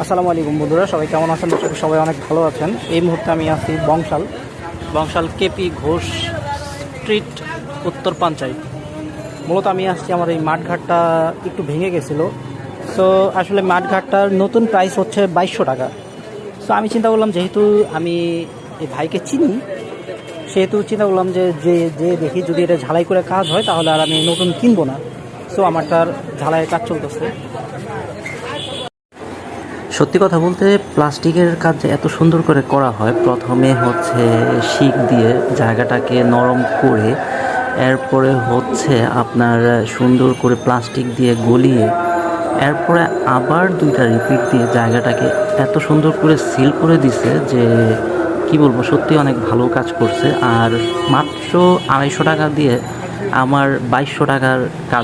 আসসালামু আলাইকুম বন্ধুরা, সবাই কেমন আছেন? সবাই অনেক ভালো আছেন। এই মুহূর্তে আমি আছি বংশাল কেপি ঘোষ স্ট্রিট, উত্তর পাঞ্চায়েত। মূলত আমি আসছি, আমার এই মাঠঘাটটা একটু ভেঙে গেছিলো। সো আসলে মাঠঘাটটার নতুন প্রাইস হচ্ছে 2200 টাকা। সো আমি চিন্তা করলাম, যেহেতু আমি এই ভাইকে চিনি, সেহেতু চিন্তা করলাম যে যে যে দেখি যদি এটা ঝালাই করে কাজ হয় তাহলে আর আমি নতুন কিনবো না। সো আমারটার ঝালাইয়ের কাজ চলতেছে। সত্যি কথা বলতে প্লাস্টিকের কাজ যে এত সুন্দর করে করা হয়, প্রথমে হচ্ছে শিক দিয়ে জায়গাটাকে নরম করে, এরপরে হচ্ছে আপনার সুন্দর করে প্লাস্টিক দিয়ে গলিয়ে, এরপরে আবার দুইটা রিপিট দিয়ে জায়গাটাকে এত সুন্দর করে সিল করে দিছে যে কি বলবো, সত্যি অনেক ভালো কাজ করছে। আর মাত্র 250 টাকা দিয়ে আমার 2200 টাকার কাজ